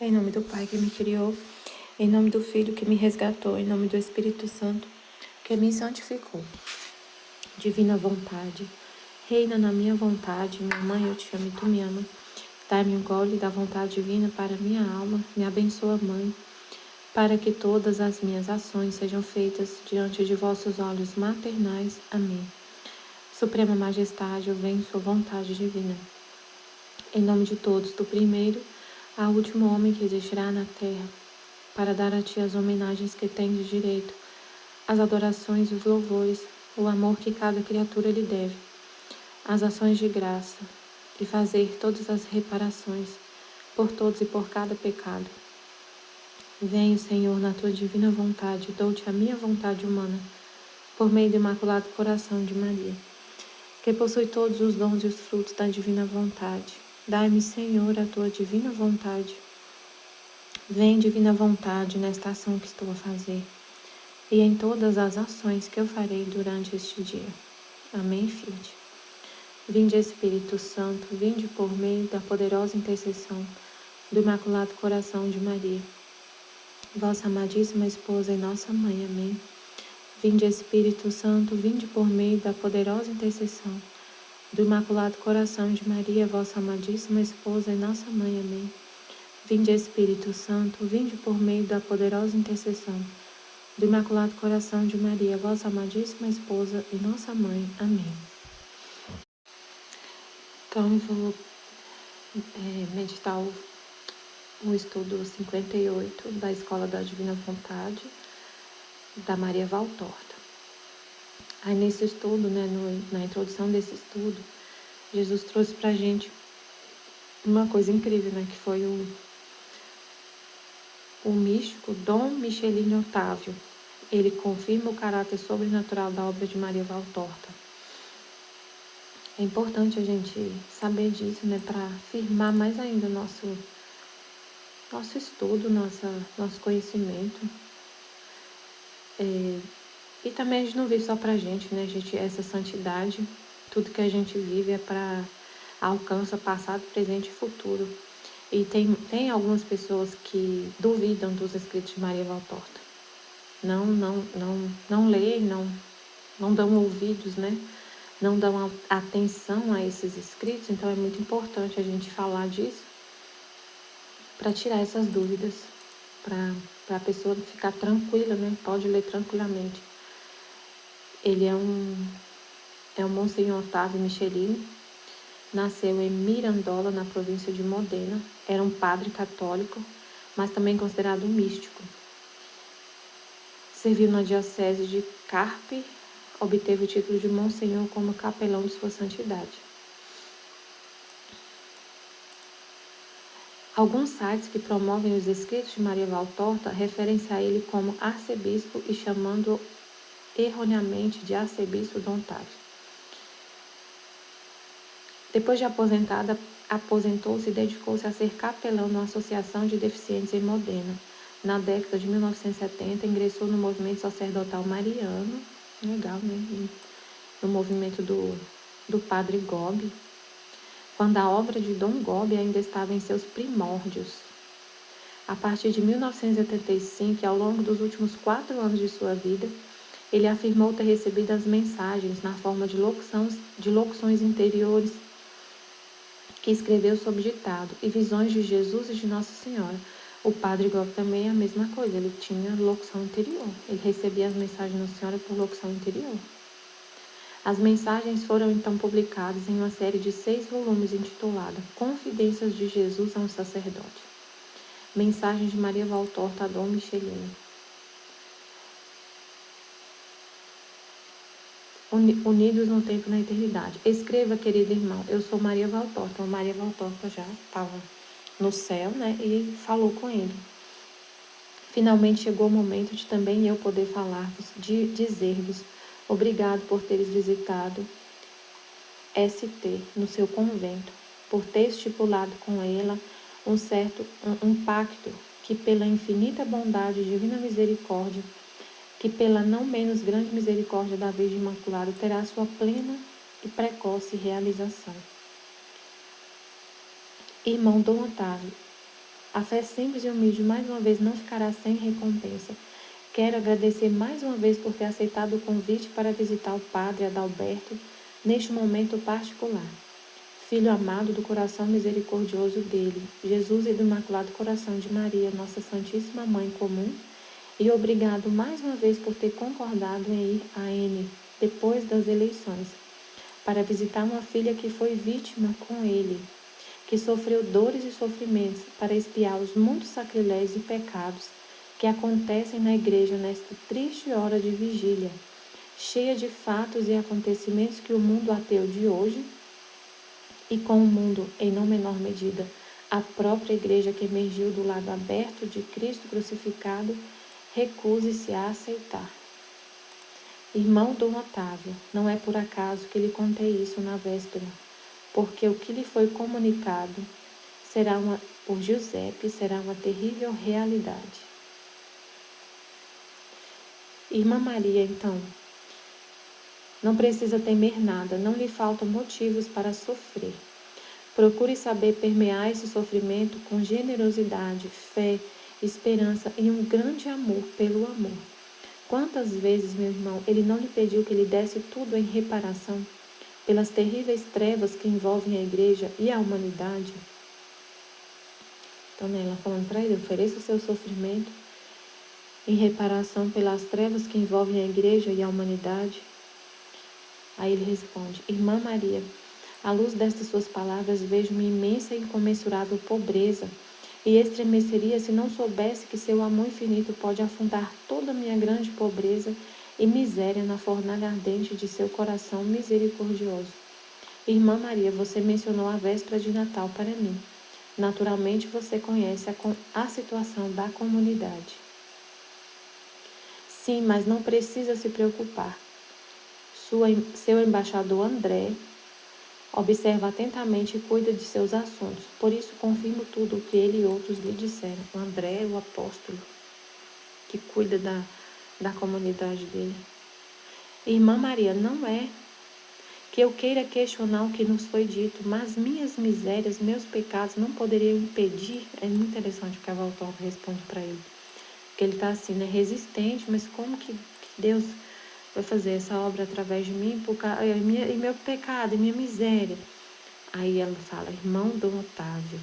Em nome do Pai que me criou, em nome do Filho que me resgatou, em nome do Espírito Santo que me santificou. Divina vontade, reina na minha vontade, minha mãe, eu te amo e tu me ama. Dai-me um gole da vontade divina para minha alma, me abençoa, Mãe, para que todas as minhas ações sejam feitas diante de vossos olhos maternais. Amém. Suprema Majestade, eu venho sua vontade divina. Em nome de todos, do primeiro ao último homem que existirá na terra, para dar a ti as homenagens que tens de direito, as adorações, os louvores, o amor que cada criatura lhe deve, as ações de graça, e fazer todas as reparações, por todos e por cada pecado. Venho, Senhor, na tua divina vontade, dou-te a minha vontade humana, por meio do Imaculado Coração de Maria, que possui todos os dons e os frutos da divina vontade. Dai-me, Senhor, a tua divina vontade. Vem, divina vontade, nesta ação que estou a fazer, e em todas as ações que eu farei durante este dia. Amém, Filho. Vinde, Espírito Santo, vinde por meio da poderosa intercessão do Imaculado Coração de Maria, vossa amadíssima esposa e nossa mãe. Amém. Vinde, Espírito Santo, vinde por meio da poderosa intercessão do Imaculado Coração de Maria, vossa amadíssima esposa e nossa mãe. Amém. Vinde, Espírito Santo, vinde por meio da poderosa intercessão do Imaculado Coração de Maria, vossa amadíssima esposa e nossa mãe. Amém. Então, eu vou meditar o estudo 58 da Escola da Divina Vontade, da Maria Valtorta. Aí nesse estudo, na introdução desse estudo, Jesus trouxe pra gente uma coisa incrível, que foi o místico Dom Michelin Otávio. Ele confirma o caráter sobrenatural da obra de Maria Valtorta. É importante a gente saber disso, para firmar mais ainda nosso estudo, nosso conhecimento. E também a gente não vive só pra gente, essa santidade, tudo que a gente vive é para alcança passado, presente e futuro. E tem algumas pessoas que duvidam dos escritos de Maria Valtorta. Não leem, não dão ouvidos, não dão atenção a esses escritos. Então é muito importante a gente falar disso para tirar essas dúvidas, para a pessoa ficar tranquila, pode ler tranquilamente. Ele é um Monsenhor Otávio Michelin, nasceu em Mirandola, na província de Modena. Era um padre católico, mas também considerado um místico. Serviu na diocese de Carpi, obteve o título de Monsenhor como capelão de sua santidade. Alguns sites que promovem os escritos de Maria Valtorta referem-se a ele como arcebispo e chamando-o erroneamente de arcebispo Dom Otávio. Depois de aposentada, aposentou-se e dedicou-se a ser capelão numa associação de deficientes em Modena. Na década de 1970, ingressou no movimento sacerdotal mariano, legal, no movimento do padre Gobi, quando a obra de Dom Gobi ainda estava em seus primórdios. A partir de 1985, e ao longo dos últimos 4 anos de sua vida, ele afirmou ter recebido as mensagens na forma de locuções interiores, que escreveu sob ditado, e visões de Jesus e de Nossa Senhora. O padre Gobi também é a mesma coisa, ele tinha locução interior, ele recebia as mensagens de Nossa Senhora por locução interior. As mensagens foram então publicadas em uma série de 6 volumes intitulada Confidências de Jesus a um Sacerdote. Mensagens de Maria Valtorta a Dom Michelin. Unidos no tempo e na eternidade. Escreva, querido irmão, eu sou Maria Valtorta. Então, Maria Valtorta já estava no céu, e falou com ele. Finalmente chegou o momento de também eu poder falar-vos, de dizer-vos obrigado por teres visitado ST no seu convento, por ter estipulado com ela um pacto que pela infinita bondade e divina misericórdia, que pela não menos grande misericórdia da Virgem Imaculada terá sua plena e precoce realização. Irmão Dom Otávio, A fé simples e humilde, mais uma vez, não ficará sem recompensa. Quero agradecer mais uma vez por ter aceitado o convite para visitar o Padre Adalberto neste momento particular. Filho amado do coração misericordioso dele, Jesus e do Imaculado Coração de Maria, nossa Santíssima Mãe comum, e obrigado mais uma vez por ter concordado em ir a N depois das eleições, para visitar uma filha que foi vítima com ele, que sofreu dores e sofrimentos para expiar os muitos sacrilégios e pecados que acontecem na igreja nesta triste hora de vigília, cheia de fatos e acontecimentos que o mundo ateu de hoje, e com o mundo, em não menor medida, a própria igreja que emergiu do lado aberto de Cristo crucificado, recuse-se a aceitar. Irmão Dom Otávio, não é por acaso que lhe contei isso na véspera, porque o que lhe foi comunicado por Giuseppe será uma terrível realidade. Irmã Maria, então, não precisa temer nada, não lhe faltam motivos para sofrer. Procure saber permear esse sofrimento com generosidade, fé, esperança e um grande amor pelo amor. Quantas vezes, meu irmão, ele não lhe pediu que lhe desse tudo em reparação pelas terríveis trevas que envolvem a igreja e a humanidade? Então, ela falando para ele, ofereça o seu sofrimento em reparação pelas trevas que envolvem a igreja e a humanidade. Aí ele responde, Irmã Maria, à luz destas suas palavras vejo minha imensa e incomensurável pobreza e estremeceria se não soubesse que seu amor infinito pode afundar toda a minha grande pobreza e miséria na fornalha ardente de seu coração misericordioso. Irmã Maria, você mencionou a véspera de Natal para mim. Naturalmente você conhece a situação da comunidade. Sim, mas não precisa se preocupar. Seu embaixador André observa atentamente e cuida de seus assuntos. Por isso confirmo tudo o que ele e outros lhe disseram. O André é o apóstolo que cuida da comunidade dele. Irmã Maria, não é que eu queira questionar o que nos foi dito, mas minhas misérias, meus pecados não poderiam impedir. É muito interessante o que a Valtor responde para ele. Porque ele está assim, né, resistente, mas como que Deus vai fazer essa obra através de mim, e meu pecado, e minha miséria? Aí ela fala, irmão Dom Otávio,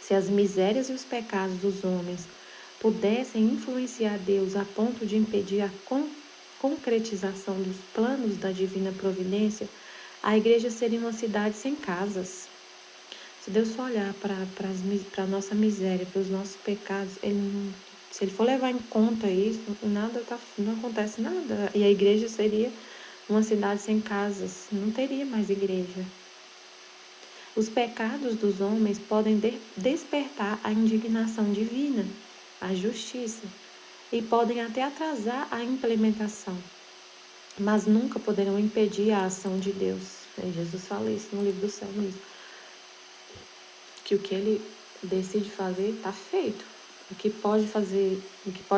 se as misérias e os pecados dos homens pudessem influenciar Deus a ponto de impedir a concretização dos planos da divina providência, a igreja seria uma cidade sem casas. Se Deus for olhar para a nossa miséria, para os nossos pecados, se ele for levar em conta isso, não acontece nada. E a igreja seria uma cidade sem casas, não teria mais igreja. Os pecados dos homens podem despertar a indignação divina, a justiça, e podem até atrasar a implementação, mas nunca poderão impedir a ação de Deus. Jesus fala isso no livro do Salmos, que o que ele decide fazer está feito. O que pode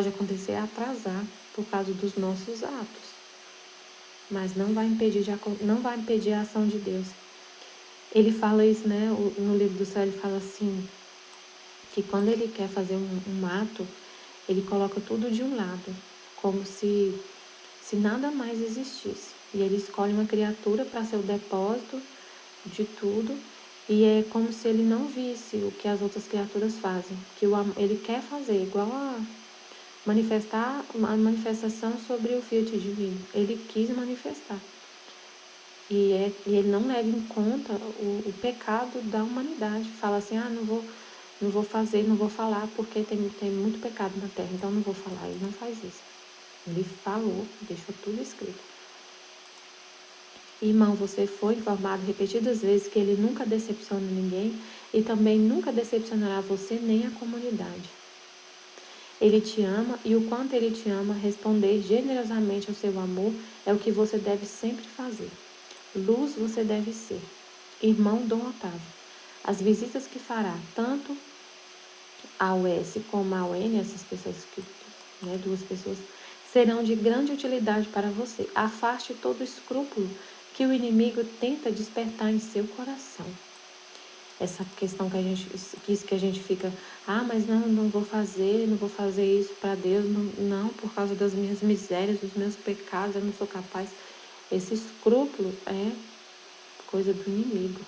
acontecer é atrasar por causa dos nossos atos, mas não vai impedir a ação de Deus. Ele fala isso, né? No livro do céu ele fala assim, que quando ele quer fazer um ato, ele coloca tudo de um lado, como se nada mais existisse. E ele escolhe uma criatura para ser o depósito de tudo, e é como se ele não visse o que as outras criaturas fazem, que ele quer fazer, igual a manifestação sobre o Fiat Divino. Ele quis manifestar. E ele não leva em conta o pecado da humanidade. Fala assim, não vou falar porque tem muito pecado na terra, então não vou falar. Ele não faz isso. Ele falou, deixou tudo escrito. Irmão, você foi informado repetidas vezes que ele nunca decepciona ninguém e também nunca decepcionará você nem a comunidade. Ele te ama e o quanto ele te ama, responder generosamente ao seu amor é o que você deve sempre fazer. Luz você deve ser. Irmão Dom Otávio, as visitas que fará tanto ao S como ao N, essas pessoas duas pessoas, serão de grande utilidade para você. Afaste todo escrúpulo que o inimigo tenta despertar em seu coração. essa questão que a gente fica, mas não vou fazer isso para Deus, não, por causa das minhas misérias, dos meus pecados, eu não sou capaz. Esse escrúpulo é coisa do inimigo.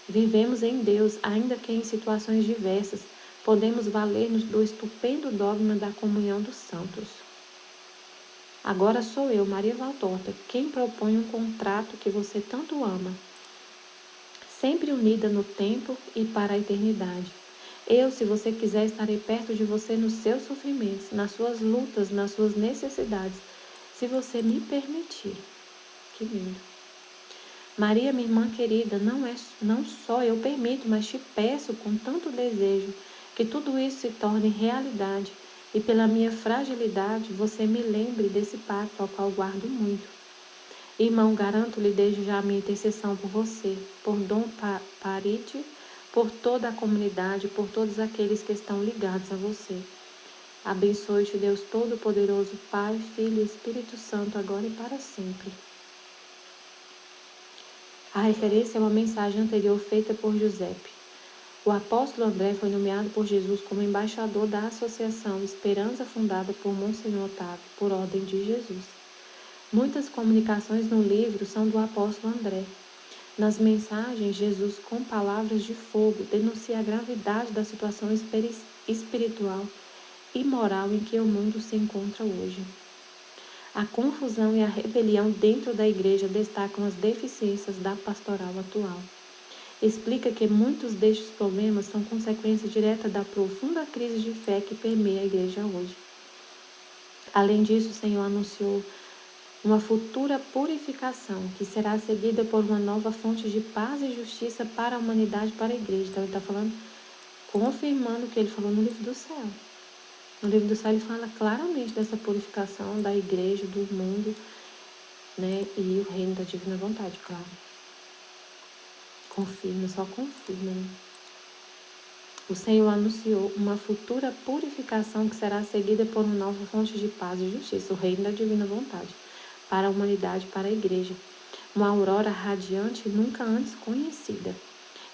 Vivemos em Deus, ainda que em situações diversas, podemos valer-nos do estupendo dogma da comunhão dos santos. Agora sou eu, Maria Valtorta, quem propõe um contrato que você tanto ama, sempre unida no tempo e para a eternidade. Eu, se você quiser, estarei perto de você nos seus sofrimentos, nas suas lutas, nas suas necessidades, se você me permitir. Que lindo. Maria, minha irmã querida, não só eu permito, mas te peço com tanto desejo que tudo isso se torne realidade e pela minha fragilidade você me lembre desse pacto ao qual guardo muito. Irmão, garanto-lhe desde já a minha intercessão por você, por Dom Parite, por toda a comunidade, por todos aqueles que estão ligados a você. Abençoe-te, Deus Todo-Poderoso, Pai, Filho e Espírito Santo, agora e para sempre. A referência é uma mensagem anterior feita por Giuseppe. O apóstolo André foi nomeado por Jesus como embaixador da associação Esperança, fundada por Monsenhor Otávio, por ordem de Jesus. Muitas comunicações no livro são do apóstolo André. Nas mensagens, Jesus, com palavras de fogo, denuncia a gravidade da situação espiritual e moral em que o mundo se encontra hoje. A confusão e a rebelião dentro da igreja destacam as deficiências da pastoral atual. Explica que muitos destes problemas são consequência direta da profunda crise de fé que permeia a igreja hoje. Além disso, o Senhor anunciou uma futura purificação que será seguida por uma nova fonte de paz e justiça para a humanidade, para a igreja. Então ele está falando, confirmando o que ele falou no livro do céu. No livro do céu ele fala claramente dessa purificação da igreja, do mundo, né? E o reino da divina vontade, claro. Confirma, só confirma, né? O Senhor anunciou uma futura purificação que será seguida por uma nova fonte de paz e justiça, o reino da divina vontade, para a humanidade, para a igreja. Uma aurora radiante nunca antes conhecida,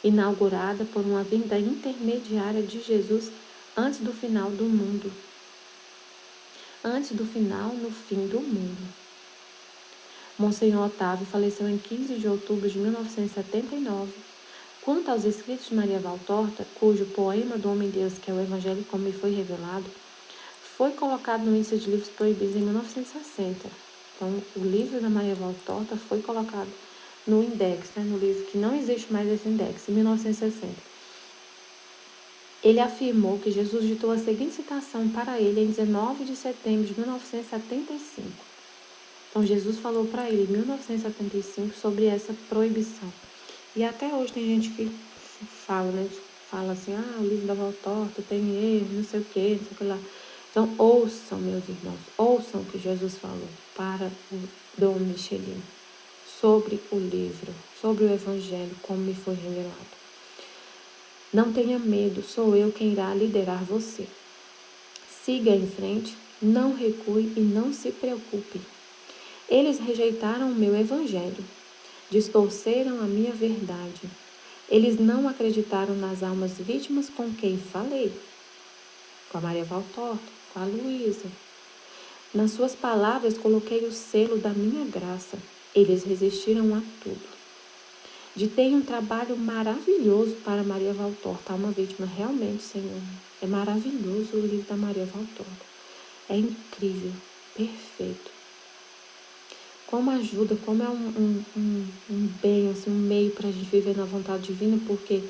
inaugurada por uma vinda intermediária de Jesus antes do final do mundo. Antes do final, no fim do mundo. Monsenhor Otávio faleceu em 15 de outubro de 1979. Quanto aos escritos de Maria Valtorta, cujo poema do Homem-Deus, que é o Evangelho como me foi revelado, foi colocado no índice de livros proibidos em 1960. Então, o livro da Maria Valtorta foi colocado no index, né, no livro que não existe mais esse index, em 1960. Ele afirmou que Jesus ditou a seguinte citação para ele em 19 de setembro de 1975. Então, Jesus falou para ele em 1975 sobre essa proibição. E até hoje tem gente que fala, né? Fala assim, o livro da Valtorta tem erro, não sei o que lá. Então, ouçam, meus irmãos, ouçam o que Jesus falou para o Dom Michelin sobre o livro, sobre o Evangelho, como me foi revelado. Não tenha medo, sou eu quem irá liderar você. Siga em frente, não recue e não se preocupe. Eles rejeitaram o meu Evangelho, distorceram a minha verdade. Eles não acreditaram nas almas vítimas com quem falei, com a Maria Valtorta, com a Luísa. Nas suas palavras coloquei o selo da minha graça. Eles resistiram a tudo. Ditei um trabalho maravilhoso para Maria Valtorta, uma vítima realmente, Senhor. É maravilhoso o livro da Maria Valtorta. É incrível, perfeito. Como ajuda, como é um bem, assim, um meio para a gente viver na vontade divina, porque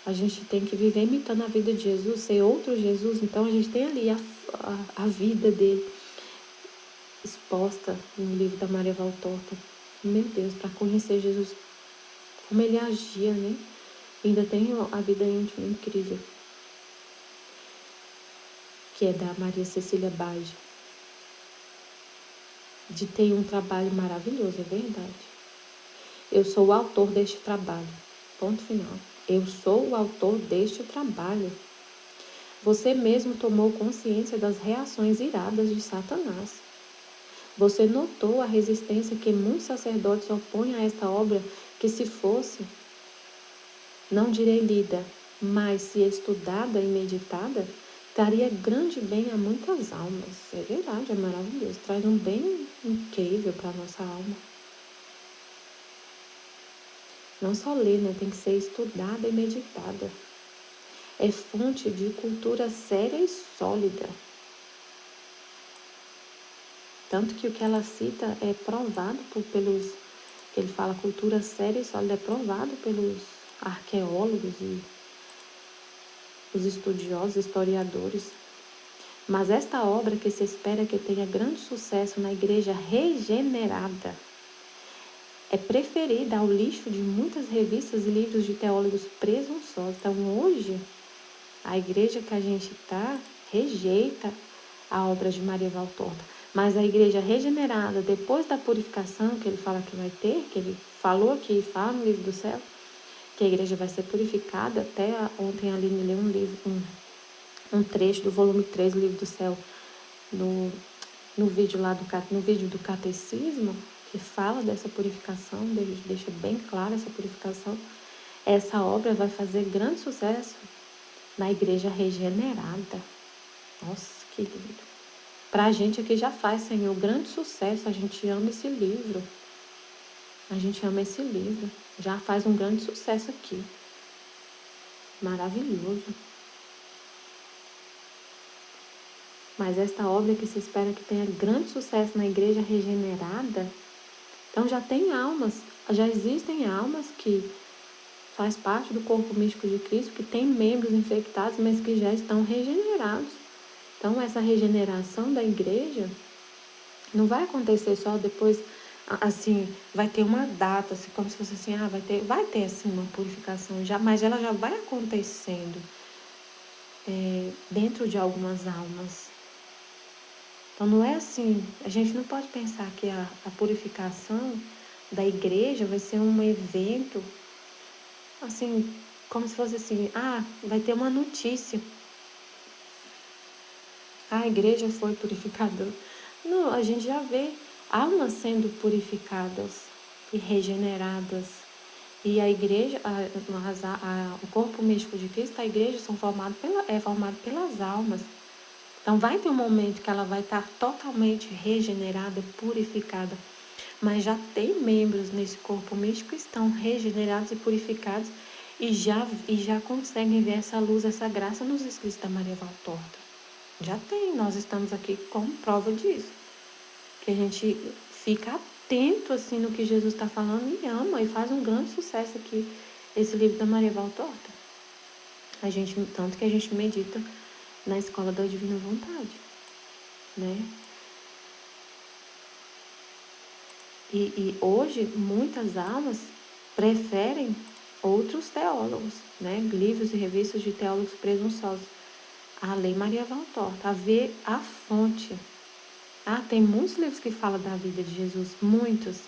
a gente tem que viver imitando a vida de Jesus, ser outro Jesus. Então a gente tem ali a vida dele exposta no livro da Maria Valtorta. Meu Deus, para conhecer Jesus, como ele agia, né? E ainda tem a vida íntima incrível, que é da Maria Cecília Bage. Ditei um trabalho maravilhoso, é verdade. Eu sou o autor deste trabalho. Ponto final. Eu sou o autor deste trabalho. Você mesmo tomou consciência das reações iradas de Satanás. Você notou a resistência que muitos sacerdotes opõem a esta obra, que se fosse não direi lida, mas se estudada e meditada, traria grande bem a muitas almas. É verdade, é maravilhoso. Traz um bem incrível para a nossa alma. Não só ler, né? Tem que ser estudada e meditada. É fonte de cultura séria e sólida. Tanto que o que ela cita é provado pelos... que ele fala cultura séria e sólida, é provado pelos arqueólogos e os estudiosos, historiadores. Mas esta obra que se espera que tenha grande sucesso na igreja regenerada é preferida ao lixo de muitas revistas e livros de teólogos presunçosos. Então, hoje, a igreja que a gente está rejeita a obra de Maria Valtorta. Mas a igreja regenerada, depois da purificação que ele fala que vai ter, que ele falou aqui, fala no livro do céu, que a igreja vai ser purificada. Até ontem a Aline leu um trecho do volume 3 do livro do céu, no vídeo lá no vídeo do catecismo, que fala dessa purificação, deixa bem clara essa purificação. Essa obra vai fazer grande sucesso na igreja regenerada. Nossa, que lindo. Pra gente aqui já faz, Senhor, grande sucesso. A gente ama esse livro. A gente ama esse livro. Já faz um grande sucesso aqui. Maravilhoso. Mas esta obra que se espera que tenha grande sucesso na igreja regenerada, então já tem almas, já existem almas que faz parte do corpo místico de Cristo, que tem membros infectados, mas que já estão regenerados. Então essa regeneração da igreja não vai acontecer só depois, assim, vai ter uma data, assim, como se fosse assim, vai ter assim uma purificação, mas ela já vai acontecendo dentro de algumas almas. Então não é assim, a gente não pode pensar que a purificação da igreja vai ser um evento, assim, como se fosse assim, vai ter uma notícia. A igreja foi purificada. Não, a gente já vê almas sendo purificadas e regeneradas. E a igreja, o corpo místico de Cristo, a igreja é formado pelas almas. Então vai ter um momento que ela vai estar totalmente regenerada, purificada. Mas já tem membros nesse corpo místico que estão regenerados e purificados e já conseguem ver essa luz, essa graça nos escritos da Maria Valtorta. Já tem, nós estamos aqui como prova disso. Que a gente fica atento assim no que Jesus está falando e ama, e faz um grande sucesso aqui, esse livro da Maria Valtorta. Tanto que a gente medita na escola da Divina Vontade, né? E hoje, muitas almas preferem outros teólogos, né? Livros e revistas de teólogos presunçosos. A Lei Maria Valtorta, a ver a fonte. Tem muitos livros que falam da vida de Jesus, muitos,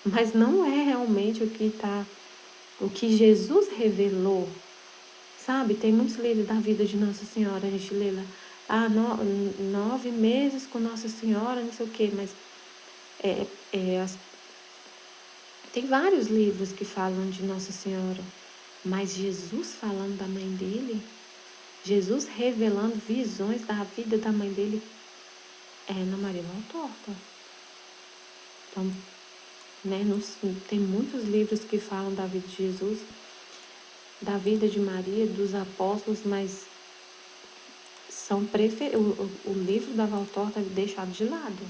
mas não é realmente o que Jesus revelou, sabe? Tem muitos livros da vida de Nossa Senhora, a gente lê lá, 9 meses com Nossa Senhora, não sei o quê, mas tem vários livros que falam de Nossa Senhora, mas Jesus falando da mãe dele, Jesus revelando visões da vida da mãe dele, na Maria Valtorta. Então, né, tem muitos livros que falam da vida de Jesus, da vida de Maria, dos apóstolos, mas o livro da Valtorta é deixado de lado.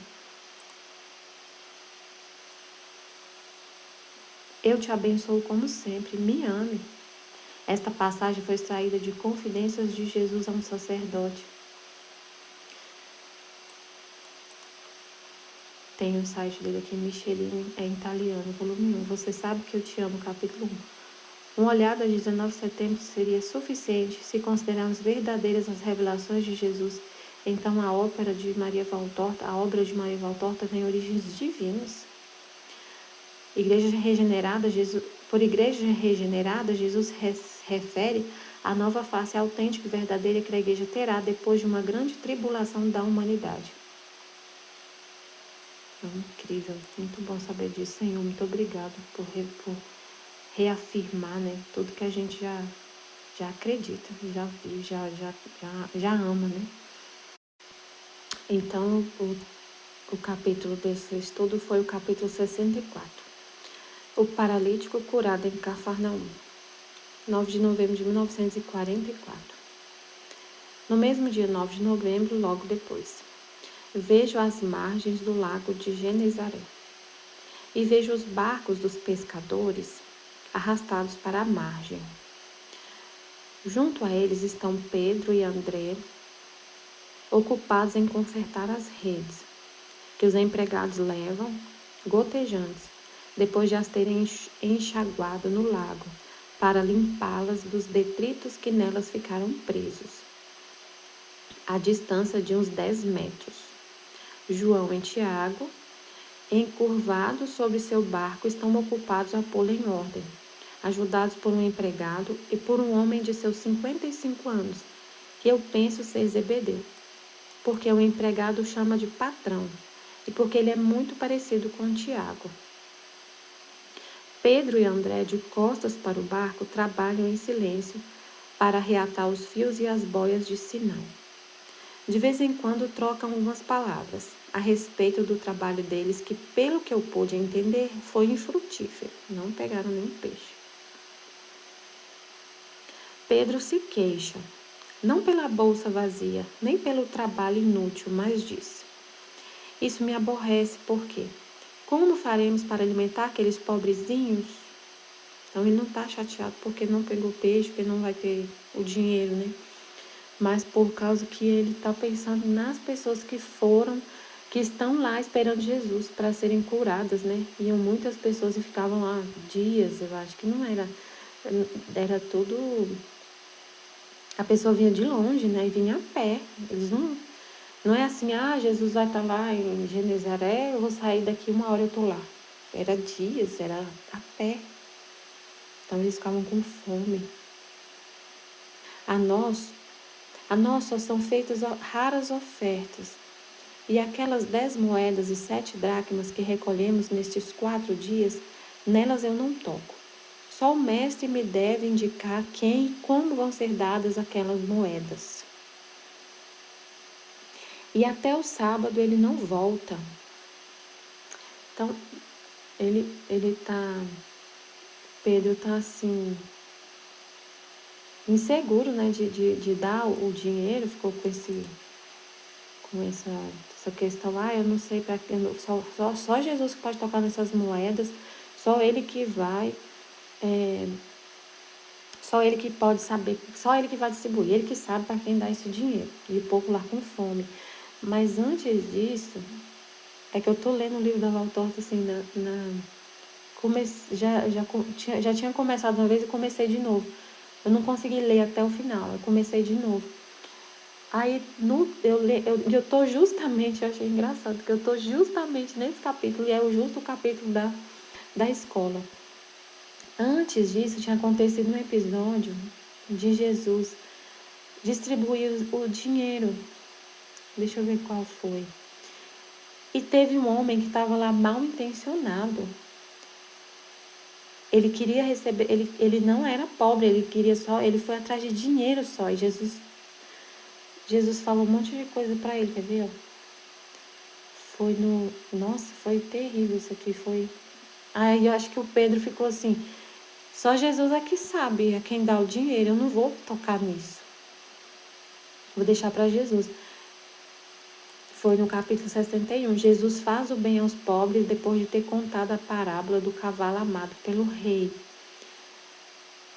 Eu te abençoo como sempre, me ame. Esta passagem foi extraída de Confidências de Jesus a um Sacerdote. Tem o site dele aqui, Michelini, em italiano, volume 1. Você sabe que eu te amo, capítulo 1. Uma olhada de 19 de setembro seria suficiente se considerarmos verdadeiras as revelações de Jesus. Então a obra de Maria Valtorta tem origens divinas. Por igreja regenerada, Jesus refere a nova face autêntica e verdadeira que a igreja terá depois de uma grande tribulação da humanidade. Incrível, muito bom saber disso, Senhor. Muito obrigado por reafirmar, né, tudo que a gente já acredita, já viu, já ama, né? Então, o capítulo desse estudo foi o capítulo 64. O paralítico curado em Cafarnaum, 9 de novembro de 1944. No mesmo dia 9 de novembro, logo depois, vejo as margens do lago de Genezaré e vejo os barcos dos pescadores arrastados para a margem. Junto a eles estão Pedro e André, ocupados em consertar as redes, que os empregados levam, gotejantes, depois de as terem enxaguado no lago, para limpá-las dos detritos que nelas ficaram presos, à distância de uns 10 metros. João e Tiago, encurvados sobre seu barco, estão ocupados a pô-lo em ordem, ajudados por um empregado e por um homem de seus 55 anos, que eu penso ser Zebedeu, porque o empregado o chama de patrão e porque ele é muito parecido com Tiago. Pedro e André, de costas para o barco, trabalham em silêncio para reatar os fios e as boias de sinal. De vez em quando trocam algumas palavras a respeito do trabalho deles, que, pelo que eu pude entender, foi infrutífero. Não pegaram nenhum peixe. Pedro se queixa, não pela bolsa vazia, nem pelo trabalho inútil, mas diz: isso me aborrece, porque como faremos para alimentar aqueles pobrezinhos? Então ele não está chateado porque não pegou peixe, porque não vai ter o dinheiro, né? Mas por causa que ele está pensando nas pessoas que estão lá esperando Jesus para serem curadas, né? Iam muitas pessoas e ficavam lá dias, eu acho que não era tudo. A pessoa vinha de longe, né? E vinha a pé. Eles não é assim, Jesus vai estar lá em Genezaré, eu vou sair daqui 1 hora eu estou lá. Era dias, era a pé. Então eles ficavam com fome. A nós só são feitas raras ofertas. E aquelas 10 moedas e 7 dracmas que recolhemos nestes 4 dias, nelas eu não toco. Só o mestre me deve indicar quem e como vão ser dadas aquelas moedas. E até o sábado ele não volta. Então, Pedro tá assim, inseguro, né, de dar o dinheiro, ficou com essa questão, eu não sei para que, só Jesus que pode tocar nessas moedas, só ele que vai, só ele que pode saber, só ele que vai distribuir, ele que sabe para quem dá esse dinheiro, e o povo lá com fome. Mas antes disso, é que eu tô lendo o livro da Valtorta, assim, já tinha começado uma vez e comecei de novo. Eu não consegui ler até o final, eu comecei de novo. Aí, eu tô justamente, eu achei engraçado, porque eu tô justamente nesse capítulo, e é justo o capítulo da escola. Antes disso, tinha acontecido um episódio de Jesus distribuir o dinheiro. Deixa eu ver qual foi. E teve um homem que estava lá mal intencionado. Ele queria receber, ele não era pobre, ele foi atrás de dinheiro só. E Jesus falou um monte de coisa para ele, quer ver? Nossa, foi terrível isso aqui, Aí eu acho que o Pedro ficou assim, só Jesus é que sabe a quem dá o dinheiro, eu não vou tocar nisso. Vou deixar para Jesus. Foi no capítulo 61. Jesus faz o bem aos pobres depois de ter contado a parábola do cavalo amado pelo rei.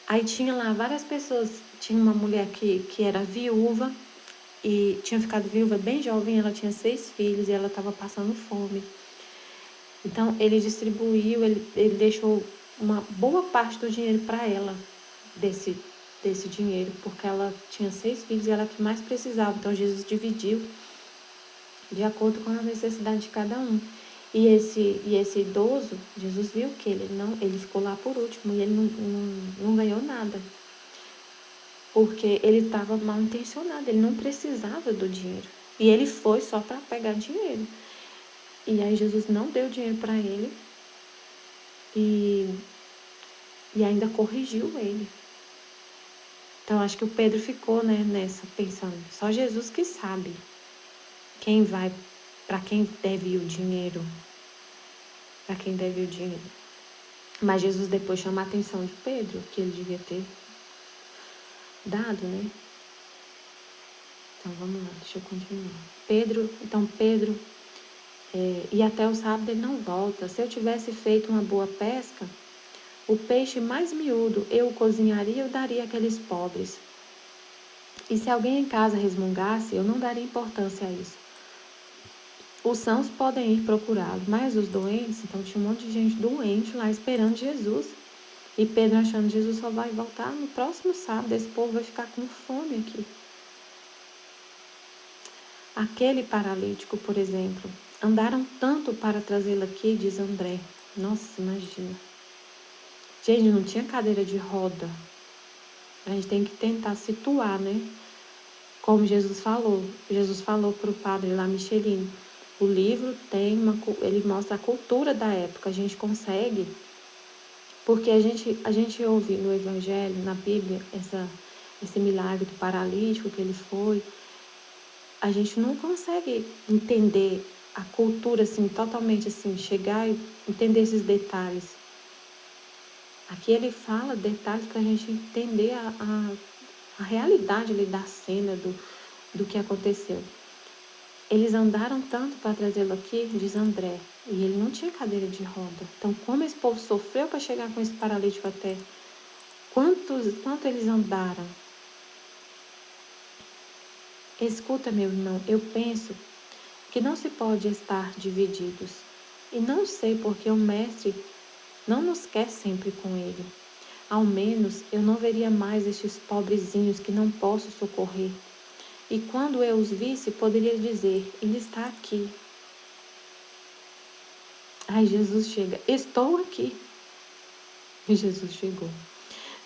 Aí tinha lá várias pessoas. Tinha uma mulher que era viúva e tinha ficado viúva bem jovem. Ela tinha 6 filhos e ela estava passando fome. Então ele distribuiu, ele deixou uma boa parte do dinheiro para ela, desse dinheiro, porque ela tinha 6 filhos e ela que mais precisava. Então Jesus dividiu de acordo com a necessidade de cada um. E esse idoso, Jesus viu que ele ficou lá por último e ele não ganhou nada. Porque ele estava mal intencionado, ele não precisava do dinheiro. E ele foi só para pegar dinheiro. E aí Jesus não deu dinheiro para ele. E e ainda corrigiu ele. Então, acho que o Pedro ficou, né, nessa, pensando, só Jesus que sabe quem vai, para quem deve ir o dinheiro, para quem deve ir o dinheiro. Mas Jesus depois chama a atenção de Pedro, que ele devia ter dado, né? Então, vamos lá, deixa eu continuar. Pedro, e até o sábado ele não volta. Se eu tivesse feito uma boa pesca, o peixe mais miúdo eu o cozinharia e eu daria àqueles pobres. E se alguém em casa resmungasse, eu não daria importância a isso. Os sãos podem ir procurá-lo, mas os doentes, então tinha um monte de gente doente lá esperando Jesus. E Pedro achando que Jesus só vai voltar no próximo sábado, esse povo vai ficar com fome aqui. Aquele paralítico, por exemplo, andaram tanto para trazê-lo aqui, diz André. Nossa, imagina. Gente, não tinha cadeira de roda. A gente tem que tentar situar, né? Como Jesus falou para o padre lá, Michelin. O livro ele mostra a cultura da época. A gente consegue, porque a gente ouve no Evangelho, na Bíblia, esse milagre do paralítico que ele foi. A gente não consegue entender a cultura assim, totalmente assim, chegar e entender esses detalhes. Aqui ele fala detalhes para a gente entender a realidade ali da cena, do que aconteceu. Eles andaram tanto para trazê-lo aqui, diz André, e ele não tinha cadeira de roda. Então, como esse povo sofreu para chegar com esse paralítico até? Quanto eles andaram? Escuta, meu irmão, eu penso que não se pode estar divididos. E não sei porque o Mestre não nos quer sempre com ele. Ao menos eu não veria mais estes pobrezinhos que não posso socorrer. E quando eu os visse, poderia dizer, ele está aqui. Ai, Jesus chega, estou aqui. E Jesus chegou.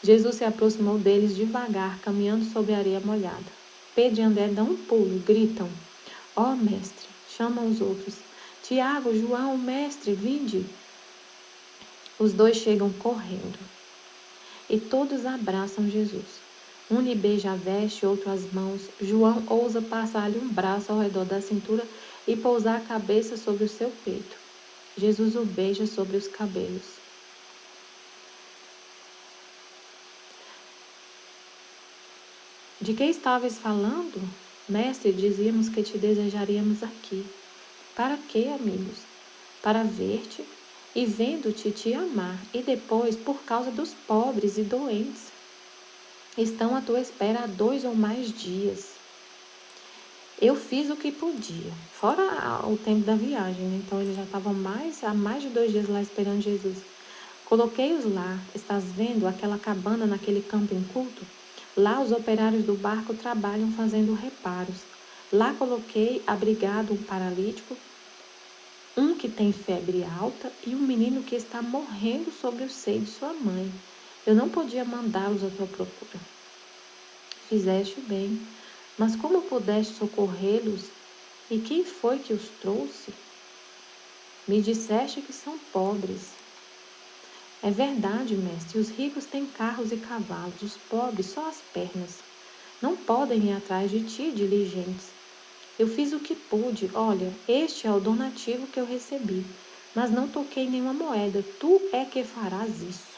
Jesus se aproximou deles devagar, caminhando sobre a areia molhada. Pedro e André dão um pulo, gritam, ó mestre, chamam os outros. Tiago, João, mestre, vinde. Os dois chegam correndo. E todos abraçam Jesus. Um lhe beija a veste, outro as mãos. João ousa passar-lhe um braço ao redor da cintura e pousar a cabeça sobre o seu peito. Jesus o beija sobre os cabelos. De que estavas falando? Mestre, dizíamos que te desejaríamos aqui. Para quê, amigos? Para ver-te e vendo-te te amar, e depois por causa dos pobres e doentes. Estão à tua espera há 2 ou mais dias. Eu fiz o que podia, fora o tempo da viagem, né? Então eles já estavam há mais de 2 dias lá esperando Jesus. Coloquei-os lá, estás vendo aquela cabana naquele campo inculto? Lá os operários do barco trabalham fazendo reparos. Lá coloquei abrigado um paralítico, um que tem febre alta e um menino que está morrendo sobre o seio de sua mãe. Eu não podia mandá-los à tua procura. Fizeste bem, mas como pudeste socorrê-los? E quem foi que os trouxe? Me disseste que são pobres. É verdade, mestre, os ricos têm carros e cavalos, os pobres só as pernas. Não podem ir atrás de ti, diligentes. Eu fiz o que pude, olha, este é o donativo que eu recebi, mas não toquei nenhuma moeda, tu é que farás isso.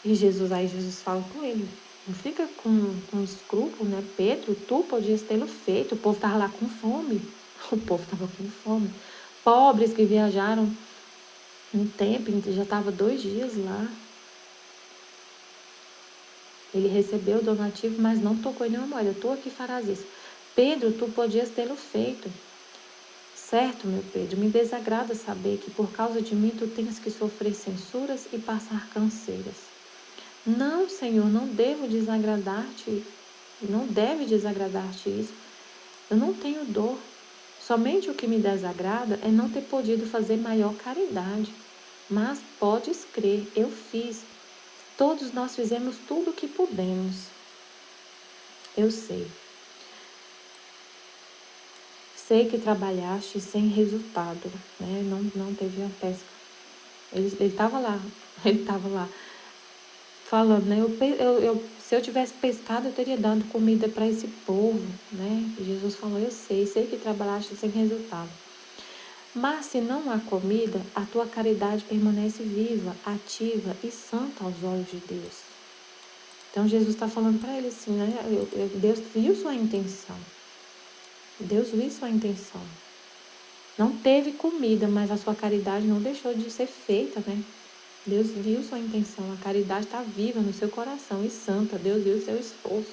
E Jesus fala com ele, não fica com escrúpulo, né? Pedro, tu podias tê-lo feito, o povo estava lá com fome, o povo estava com fome. Pobres que viajaram um tempo, já estava 2 dias lá. Ele recebeu o donativo, mas não tocou em nenhuma moeda. Tu aqui farás isso. Pedro, tu podias tê-lo feito. Certo, meu Pedro, me desagrada saber que por causa de mim tu tens que sofrer censuras e passar canseiras. Não, Senhor, não deve desagradar-te isso. Eu não tenho dor. Somente o que me desagrada é não ter podido fazer maior caridade. Mas podes crer, eu fiz. Todos nós fizemos tudo o que pudemos. Eu sei. Sei que trabalhaste sem resultado, né? Não teve a pesca. Ele estava lá, ele estava lá falando, né? Se eu tivesse pescado, eu teria dado comida para esse povo, né? E Jesus falou, eu sei que trabalhaste sem resultado. Mas se não há comida, a tua caridade permanece viva, ativa e santa aos olhos de Deus. Então Jesus está falando para ele assim, né? Deus viu sua intenção. Deus viu sua intenção. Não teve comida, mas a sua caridade não deixou de ser feita, né? Deus viu sua intenção, a caridade está viva no seu coração e santa. Deus viu o seu esforço,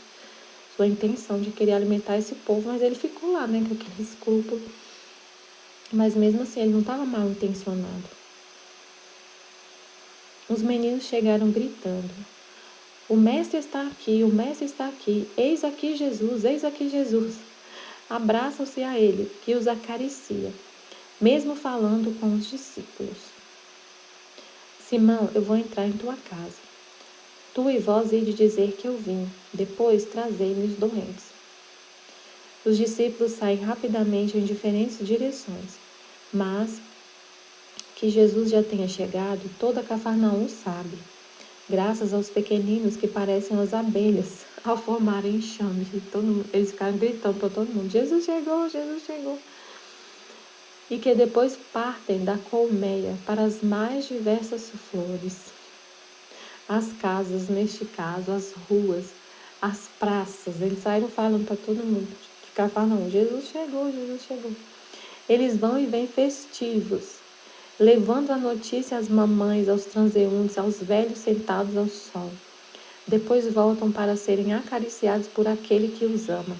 sua intenção de querer alimentar esse povo, mas ele ficou lá, né, com aquele escrúpulo. Mas mesmo assim, ele não estava mal intencionado. Os meninos chegaram gritando, o mestre está aqui, o mestre está aqui, eis aqui Jesus, eis aqui Jesus. Abraçam-se a ele, que os acaricia, mesmo falando com os discípulos. Simão, eu vou entrar em tua casa. Tu e vós ide dizer que eu vim, depois trazei-me os doentes. Os discípulos saem rapidamente em diferentes direções, mas que Jesus já tenha chegado, toda Cafarnaum sabe, graças aos pequeninos que parecem as abelhas, ao formarem enxame. Eles ficaram gritando para todo mundo, Jesus chegou, Jesus chegou. E que depois partem da colmeia para as mais diversas flores. As casas, neste caso, as ruas, as praças. Eles saíram falando para todo mundo de Cafarnaum, Jesus chegou, Jesus chegou. Eles vão e vêm festivos, levando a notícia às mamães, aos transeuntes, aos velhos sentados ao sol. Depois voltam para serem acariciados por aquele que os ama.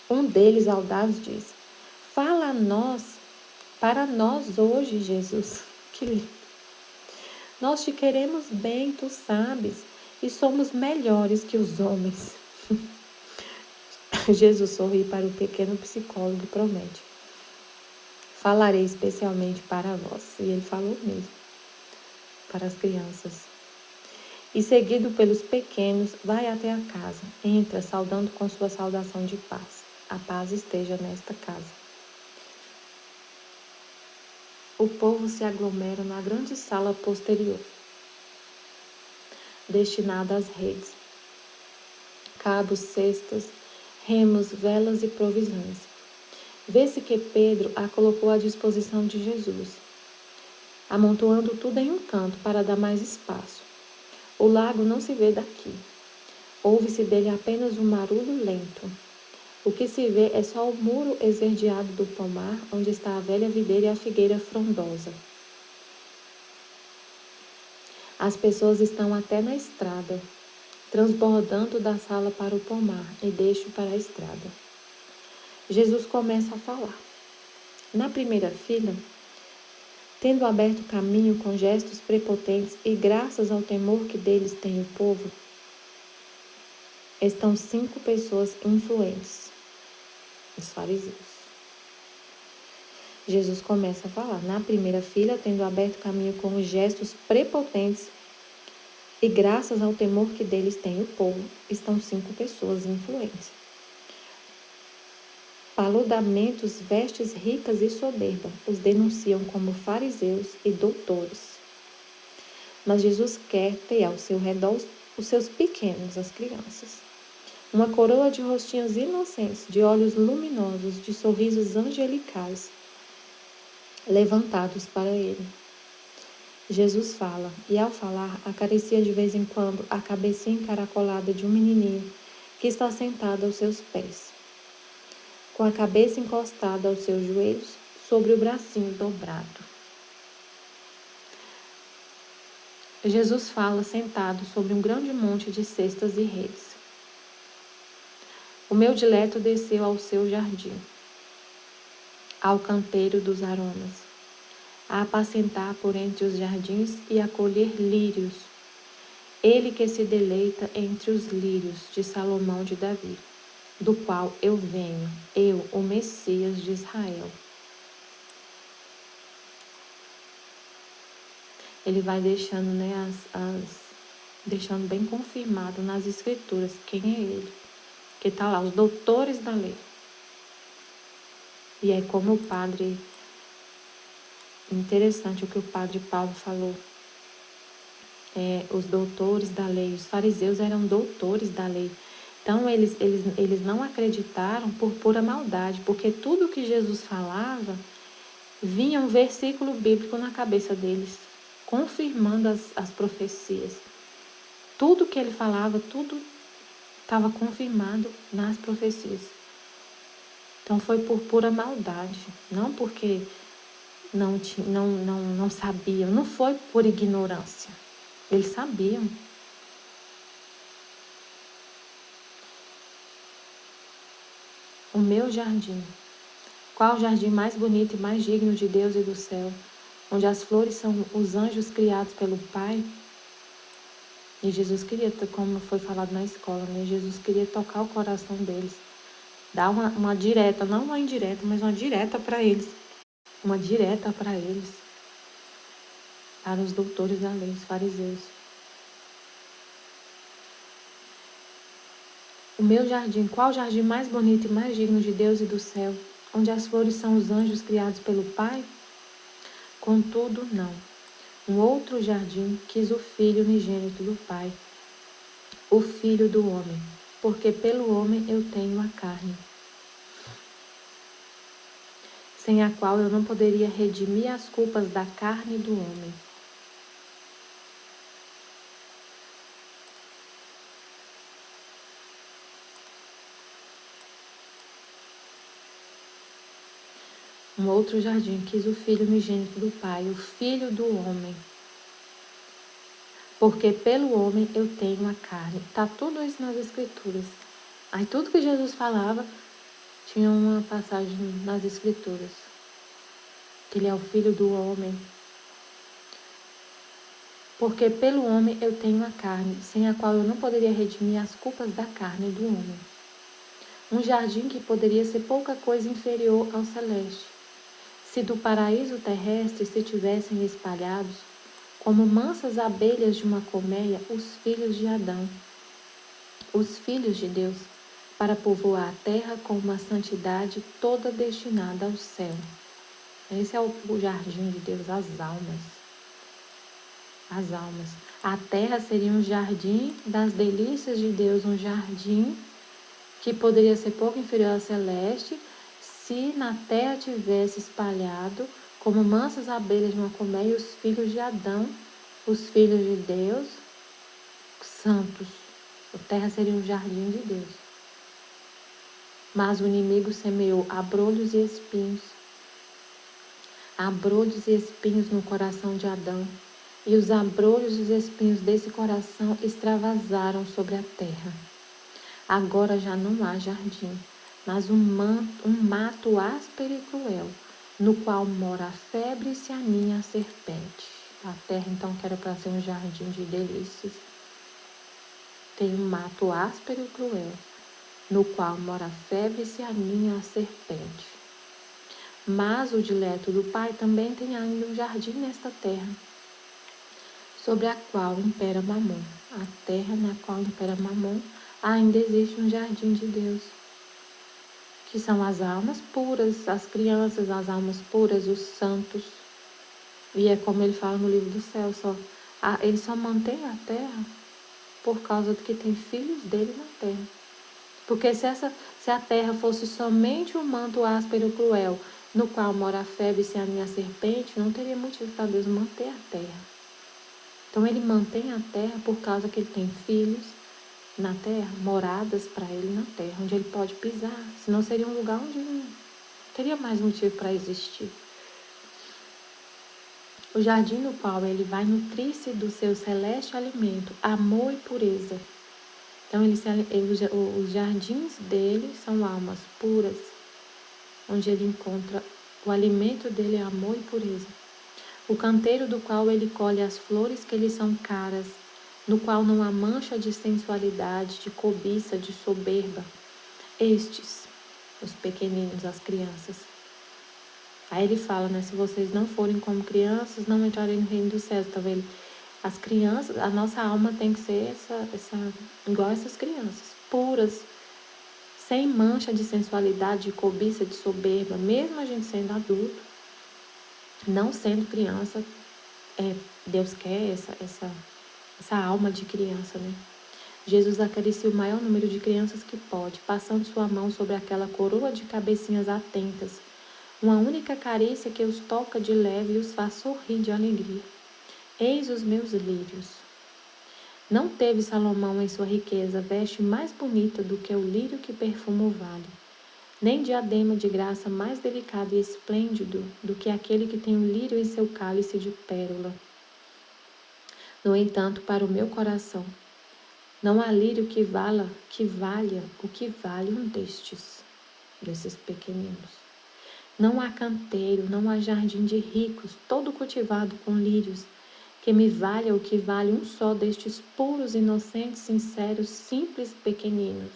Um deles, audaz, diz, fala a nós, para nós hoje, Jesus. Que lindo. Nós te queremos bem, tu sabes, e somos melhores que os homens. Jesus sorri para o pequeno psicólogo e promete, falarei especialmente para vós. E ele falou mesmo, para as crianças. E seguido pelos pequenos, vai até a casa, entra saudando com sua saudação de paz. A paz esteja nesta casa. O povo se aglomera na grande sala posterior, destinada às redes. Cabos, cestas, remos, velas e provisões. Vê-se que Pedro a colocou à disposição de Jesus, amontoando tudo em um canto para dar mais espaço. O lago não se vê daqui. Ouve-se dele apenas um barulho lento. O que se vê é só o muro esverdeado do pomar, onde está a velha videira e a figueira frondosa. As pessoas estão até na estrada, transbordando da sala para o pomar e deixam para a estrada. Jesus começa a falar. Na primeira fila, tendo aberto caminho com gestos prepotentes e graças ao temor que deles tem o povo, estão 5 pessoas influentes, os fariseus. Jesus começa a falar. Na primeira fila, tendo aberto caminho com os gestos prepotentes e graças ao temor que deles tem o povo, estão 5 pessoas influentes. Paludamentos, vestes ricas e soberba, os denunciam como fariseus e doutores. Mas Jesus quer ter ao seu redor os seus pequenos, as crianças. Uma coroa de rostinhos inocentes, de olhos luminosos, de sorrisos angelicais, levantados para ele. Jesus fala, e ao falar, acaricia de vez em quando a cabecinha encaracolada de um menininho que está sentado aos seus pés, com a cabeça encostada aos seus joelhos, sobre o bracinho dobrado. Jesus fala sentado sobre um grande monte de cestas e redes. O meu dileto desceu ao seu jardim, ao canteiro dos aromas, a apacentar por entre os jardins e a colher lírios. Ele que se deleita entre os lírios de Salomão de Davi, do qual eu venho, eu, o Messias de Israel. Ele vai deixando, né, deixando bem confirmado nas escrituras quem é ele. Que está lá, os doutores da lei. E é como o padre Interessante o que o padre Paulo falou. Os doutores da lei, os fariseus eram doutores da lei. Então, eles não acreditaram por pura maldade, porque tudo que Jesus falava vinha um versículo bíblico na cabeça deles, confirmando as profecias. Tudo que ele falava, tudo estava confirmado nas profecias. Então, foi por pura maldade, não porque não sabiam, não foi por ignorância. Eles sabiam. O meu jardim. Qual o jardim mais bonito e mais digno de Deus e do céu, onde as flores são os anjos criados pelo Pai? E Jesus queria, como foi falado na escola, né? Jesus queria tocar o coração deles. Dar uma direta, não uma indireta, mas uma direta para eles. Uma direta para eles. Para os doutores da lei, os fariseus. O meu jardim, qual o jardim mais bonito e mais digno de Deus e do céu, onde as flores são os anjos criados pelo Pai? Contudo, não. Um outro jardim quis o Filho unigênito do Pai, o Filho do homem, porque pelo homem eu tenho a carne, sem a qual eu não poderia redimir as culpas da carne do homem. Um outro jardim quis o Filho unigênito do Pai, o Filho do homem, porque pelo homem eu tenho a carne. Está tudo isso nas Escrituras. Aí tudo que Jesus falava tinha uma passagem nas Escrituras. Que ele é o Filho do homem. Porque pelo homem eu tenho a carne, sem a qual eu não poderia redimir as culpas da carne do homem. Um jardim que poderia ser pouca coisa inferior ao celeste. Se do paraíso terrestre se tivessem espalhados, como mansas abelhas de uma colmeia, os filhos de Adão, os filhos de Deus, para povoar a terra com uma santidade toda destinada ao céu. Esse é o jardim de Deus, as almas. As almas. A terra seria um jardim das delícias de Deus, um jardim que poderia ser pouco inferior ao celeste, se na terra tivesse espalhado, como mansas abelhas de uma colmeia, os filhos de Adão, os filhos de Deus, santos. A terra seria um jardim de Deus. Mas o inimigo semeou abrolhos e espinhos. Abrolhos e espinhos no coração de Adão. E os abrolhos e os espinhos desse coração extravasaram sobre a terra. Agora já não há jardim, mas um mato áspero e cruel, no qual mora a febre e se aninha a serpente. A terra, então, que era para ser um jardim de delícias, tem um mato áspero e cruel, no qual mora a febre e se aninha a serpente. Mas o dileto do Pai também tem ainda um jardim nesta terra, sobre a qual impera Mamon. A terra na qual impera Mamon, ainda existe um jardim de Deus, que são as almas puras, as crianças, as almas puras, os santos. E é como ele fala no livro do céu, ele só mantém a terra por causa de que tem filhos dele na terra. Porque se a terra fosse somente um manto áspero e cruel, no qual mora a febre e se aninha a serpente, não teria motivo para Deus manter a terra. Então ele mantém a terra por causa que ele tem filhos na terra, moradas para ele na terra, onde ele pode pisar. Senão seria um lugar onde não teria mais motivo para existir. O jardim no qual ele vai nutrir-se do seu celeste alimento, amor e pureza. Então, os jardins dele são almas puras, onde ele encontra o alimento dele é amor e pureza. O canteiro do qual ele colhe as flores que lhe são caras, no qual não há mancha de sensualidade, de cobiça, de soberba. Estes, os pequeninos, as crianças. Aí ele fala, né? Se vocês não forem como crianças, não entrarem no reino dos céus. Tá vendo? As crianças, a nossa alma tem que ser igual essas crianças, puras, sem mancha de sensualidade, de cobiça, de soberba, mesmo a gente sendo adulto. não sendo criança, Deus quer essa alma de criança, né? Jesus acaricia o maior número de crianças que pode, passando sua mão sobre aquela coroa de cabecinhas atentas. Uma única carícia que os toca de leve e os faz sorrir de alegria. Eis os meus lírios. Não teve Salomão em sua riqueza veste mais bonita do que o lírio que perfuma o vale, nem diadema de graça mais delicado e esplêndido do que aquele que tem o lírio em seu cálice de pérola. No entanto, para o meu coração, não há lírio que valha o que vale um desses pequeninos. Não há canteiro, não há jardim de ricos, todo cultivado com lírios, que me valha o que vale um só destes puros, inocentes, sinceros, simples pequeninos.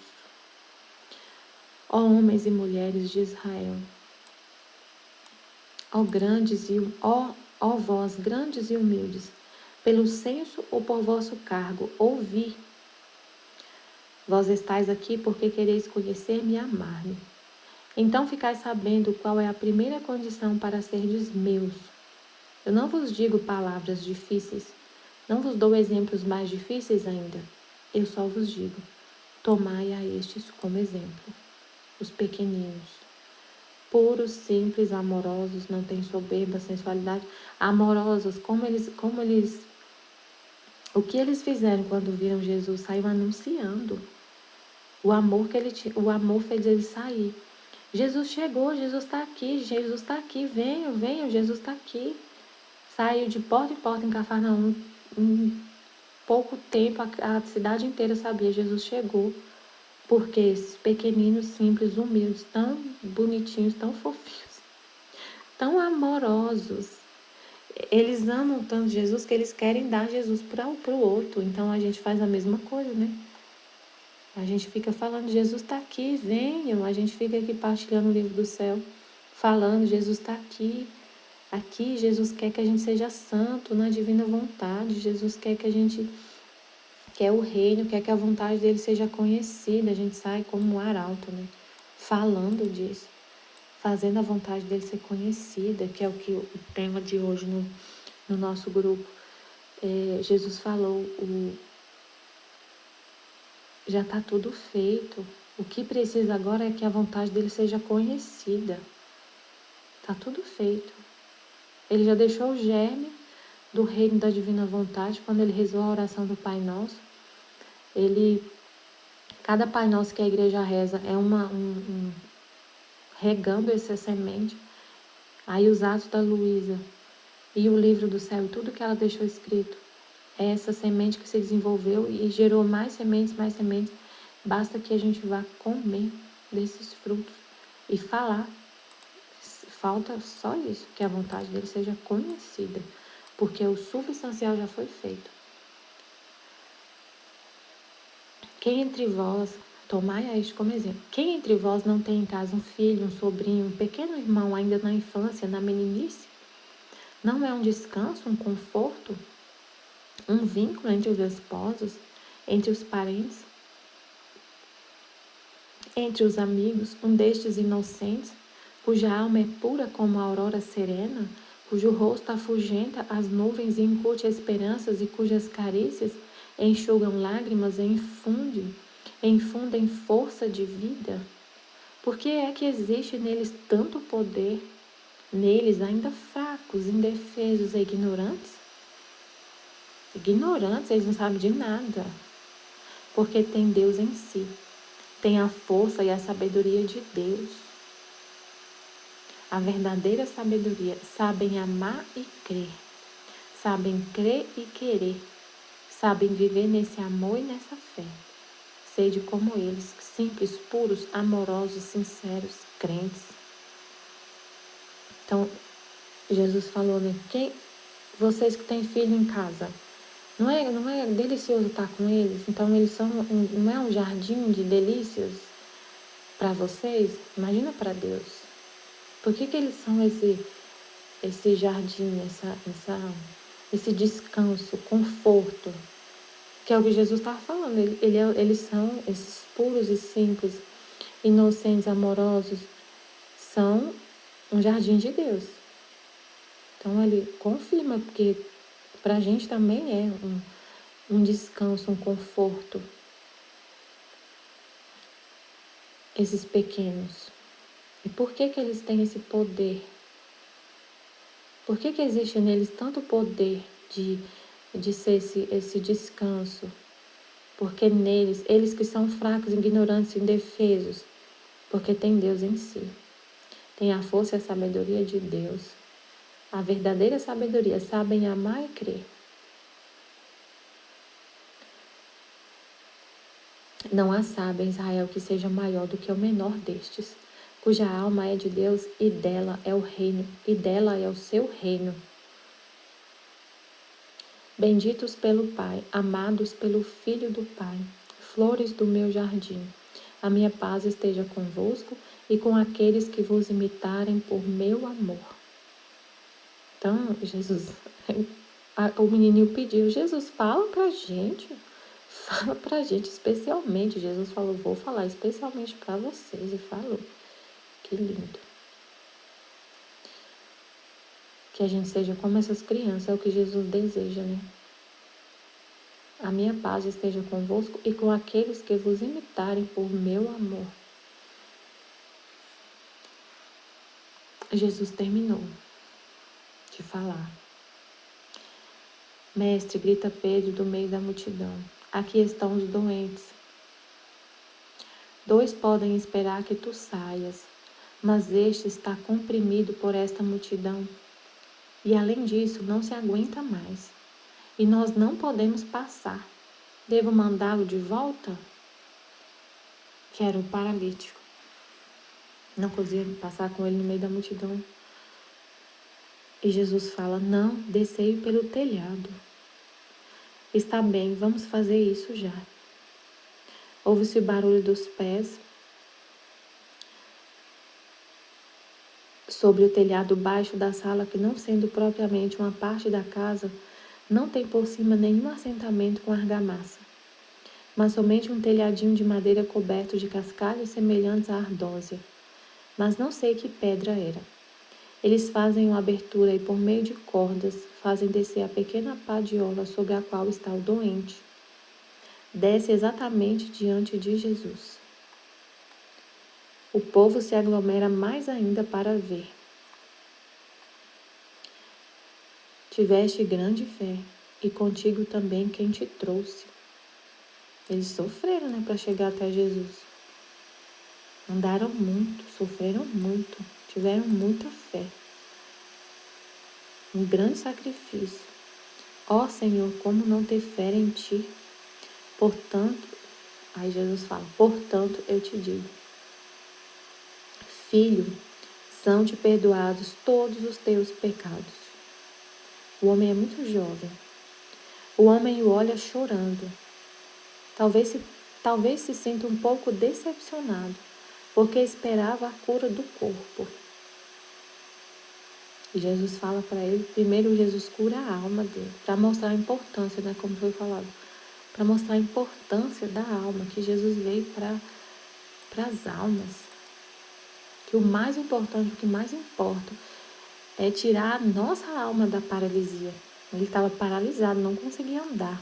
Ó homens e mulheres de Israel, ó vós grandes e humildes, pelo censo ou por vosso cargo, ouvi. Vós estáis aqui porque quereis conhecer-me e amar-me. Então ficai sabendo qual é a primeira condição para serdes meus. Eu não vos digo palavras difíceis, não vos dou exemplos mais difíceis ainda. Eu só vos digo, tomai a estes como exemplo. Os pequeninos, puros, simples, amorosos, não têm soberba, sensualidade, amorosos, o que eles fizeram quando viram Jesus? Saiu anunciando. O amor fez eles sair. Jesus chegou, Jesus está aqui, venham, Jesus está aqui. Saiu de porta em porta em Cafarnaum. Em pouco tempo, a cidade inteira sabia, Jesus chegou. Porque esses pequeninos, simples, humildes, tão bonitinhos, tão fofinhos, tão amorosos, eles amam tanto Jesus que eles querem dar Jesus para o outro. Então a gente faz a mesma coisa, né? A gente fica falando, Jesus está aqui, venham. A gente fica aqui partilhando o livro do céu, falando, Jesus está aqui. Aqui, Jesus quer que a gente seja santo na divina vontade. Jesus quer que a gente quer o reino, quer que a vontade dele seja conhecida. A gente sai como um arauto, né? Falando disso, fazendo a vontade dele ser conhecida, que é o que o tema de hoje no nosso grupo. Jesus falou, já está tudo feito. O que precisa agora é que a vontade dele seja conhecida. Está tudo feito. Ele já deixou o germe do reino da divina vontade quando ele rezou a oração do Pai Nosso. Cada Pai Nosso que a igreja reza é regando essa semente. Aí os Atos da Luísa e o livro do céu, tudo que ela deixou escrito, é essa semente que se desenvolveu e gerou mais sementes. Basta que a gente vá comer desses frutos e falar. Falta só isso, que a vontade dele seja conhecida, porque o substancial já foi feito. Quem entre vós, tomai a este como exemplo, quem entre vós não tem em casa um filho, um sobrinho, um pequeno irmão ainda na infância, na meninice? Não é um descanso, um conforto, um vínculo entre os esposos, entre os parentes, entre os amigos, um destes inocentes, cuja alma é pura como a aurora serena, cujo rosto afugenta as nuvens e incute esperanças e cujas carícias enxugam lágrimas e infundem força de vida? Por que é que existe neles tanto poder, neles ainda fracos, indefesos e ignorantes? Ignorantes, eles não sabem de nada, porque tem Deus em si, tem a força e a sabedoria de Deus. A verdadeira sabedoria, sabem amar e crer, sabem crer e querer, sabem viver nesse amor e nessa fé. Sede como eles, simples, puros, amorosos, sinceros, crentes. Então, Jesus falou, né? Vocês que têm filho em casa, não é delicioso estar com eles? Então, eles são, não é um jardim de delícias para vocês? Imagina para Deus. Por que eles são esse jardim, esse descanso, conforto? Que é o que Jesus está falando. Eles são esses puros e simples, inocentes, amorosos. São um jardim de Deus. Então ele confirma, porque para a gente também é um descanso, um conforto, esses pequenos. E por que eles têm esse poder? Por que existe neles tanto poder de ser esse descanso? Porque neles, eles que são fracos, ignorantes, indefesos, porque tem Deus em si. Tem a força e a sabedoria de Deus. A verdadeira sabedoria, sabem amar e crer. Não há sábio em Israel que seja maior do que o menor destes, cuja alma é de Deus e dela é o reino, e dela é o seu reino. Benditos pelo Pai, amados pelo Filho do Pai, flores do meu jardim, a minha paz esteja convosco e com aqueles que vos imitarem por meu amor. Então, Jesus, o menininho pediu, Jesus, fala pra gente especialmente. Jesus falou, vou falar especialmente para vocês, e falou. Que lindo. Que a gente seja como essas crianças, é o que Jesus deseja, né? A minha paz esteja convosco e com aqueles que vos imitarem por meu amor. Jesus terminou de falar. Mestre, grita Pedro do meio da multidão. Aqui estão os doentes. 2 podem esperar que tu saias, mas este está comprimido por esta multidão. E além disso, não se aguenta mais. E nós não podemos passar. Devo mandá-lo de volta? Que era o paralítico. Não conseguia passar com ele no meio da multidão. E Jesus fala, não, descei pelo telhado. Está bem, vamos fazer isso já. Ouve-se o barulho dos pés sobre o telhado baixo da sala, que não sendo propriamente uma parte da casa, não tem por cima nenhum assentamento com argamassa, mas somente um telhadinho de madeira coberto de cascalhos semelhantes à ardósia. Mas não sei que pedra era. Eles fazem uma abertura e por meio de cordas fazem descer a pequena padiola sobre a qual está o doente. Desce exatamente diante de Jesus. O povo se aglomera mais ainda para ver. Tiveste grande fé, e contigo também quem te trouxe. Eles sofreram, né, para chegar até Jesus. Andaram muito, sofreram muito, tiveram muita fé. Um grande sacrifício. Ó Senhor, como não ter fé em ti? Portanto, aí Jesus fala, portanto eu te digo, filho, são-te perdoados todos os teus pecados. O homem é muito jovem. O homem o olha chorando. Talvez se sinta um pouco decepcionado, porque esperava a cura do corpo. E Jesus fala para ele, primeiro Jesus cura a alma dele, para mostrar a importância, né, como foi falado, para mostrar a importância da alma, que Jesus veio para as almas. Que o mais importante, o que mais importa, é tirar a nossa alma da paralisia. Ele estava paralisado, não conseguia andar.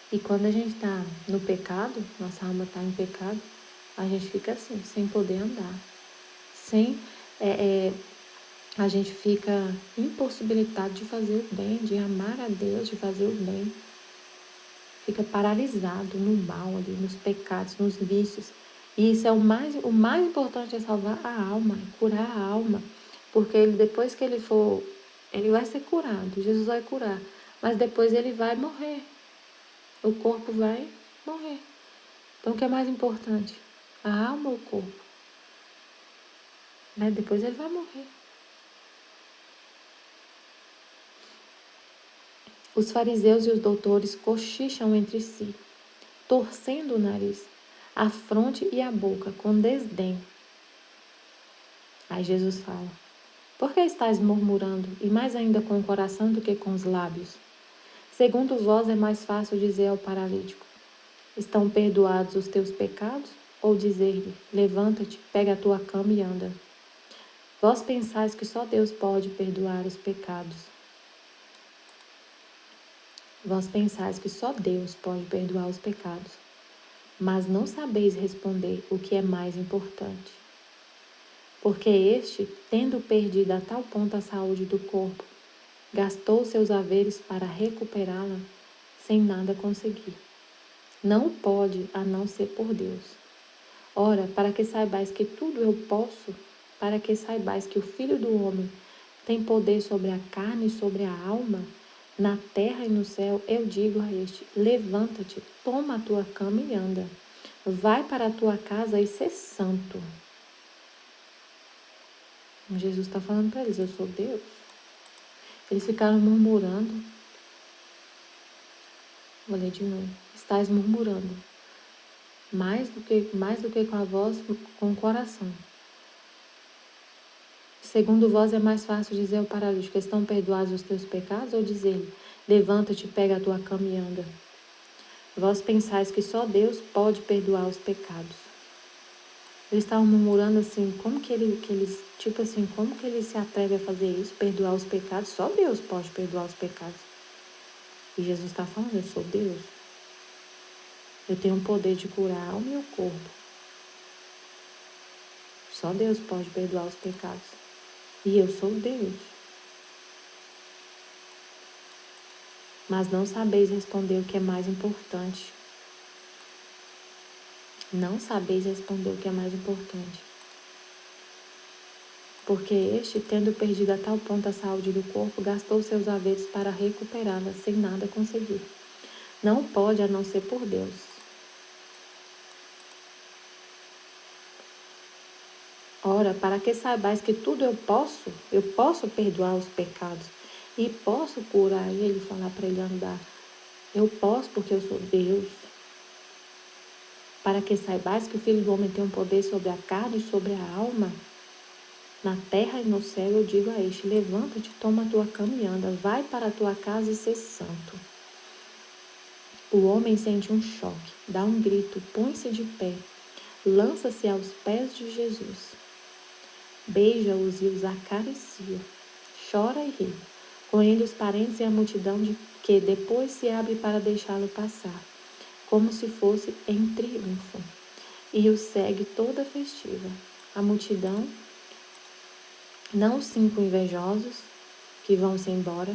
E quando a gente está no pecado, nossa alma está em pecado, a gente fica assim, sem poder andar. A gente fica impossibilitado de fazer o bem, de amar a Deus, de fazer o bem. Fica paralisado no mal ali, nos pecados, nos vícios. E isso é o mais importante, é salvar a alma, é curar a alma. Porque depois que ele for, ele vai ser curado, Jesus vai curar. Mas depois ele vai morrer. O corpo vai morrer. Então o que é mais importante? A alma ou o corpo? Né? Depois ele vai morrer. Os fariseus e os doutores cochicham entre si, torcendo o nariz, a fronte e a boca, com desdém. Aí Jesus fala, por que estáis murmurando, e mais ainda com o coração do que com os lábios? Segundo vós é mais fácil dizer ao paralítico, estão perdoados os teus pecados? Ou dizer-lhe, levanta-te, pega a tua cama e anda. Vós pensais que só Deus pode perdoar os pecados. Vós pensais que só Deus pode perdoar os pecados, mas não sabeis responder o que é mais importante. Porque este, tendo perdido a tal ponto a saúde do corpo, gastou seus haveres para recuperá-la, sem nada conseguir. Não pode, a não ser por Deus. Ora, para que saibais que tudo eu posso, para que saibais que o Filho do Homem tem poder sobre a carne e sobre a alma, na terra e no céu, eu digo a este: levanta-te, toma a tua cama e anda. Vai para a tua casa e sê santo. Jesus está falando para eles: eu sou Deus. Eles ficaram murmurando. Vou ler de novo. Estais murmurando, mais do que com a voz, com o coração. Segundo vós é mais fácil dizer ao paralítico: estão perdoados os teus pecados, ou dizer-lhe: levanta-te, pega a tua cama e anda. Vós pensais que só Deus pode perdoar os pecados. Eles estavam murmurando assim: como que eles, tipo assim, como que ele se atreve a fazer isso, perdoar os pecados? Só Deus pode perdoar os pecados. E Jesus está falando: eu sou Deus. Eu tenho o poder de curar o meu corpo. Só Deus pode perdoar os pecados. E eu sou Deus. Mas não sabeis responder o que é mais importante. Não sabeis responder o que é mais importante. Porque este, tendo perdido a tal ponto a saúde do corpo, gastou seus haveres para recuperá-la, sem nada conseguir. Não pode, a não ser por Deus. Ora, para que saibais que tudo eu posso perdoar os pecados e posso curar ele, falar para ele andar. Eu posso porque eu sou Deus. Para que saibais que o Filho do Homem tem um poder sobre a carne e sobre a alma, na terra e no céu, eu digo a este: levanta-te, toma a tua cama e anda, vai para a tua casa e sê santo. O homem sente um choque, dá um grito, põe-se de pé, lança-se aos pés de Jesus. Beija-os e os acaricia, chora e ri. Com ele os parentes e a multidão que depois se abre para deixá-lo passar, como se fosse em triunfo, e o segue toda festiva. A multidão, não os 5 invejosos, que vão-se embora,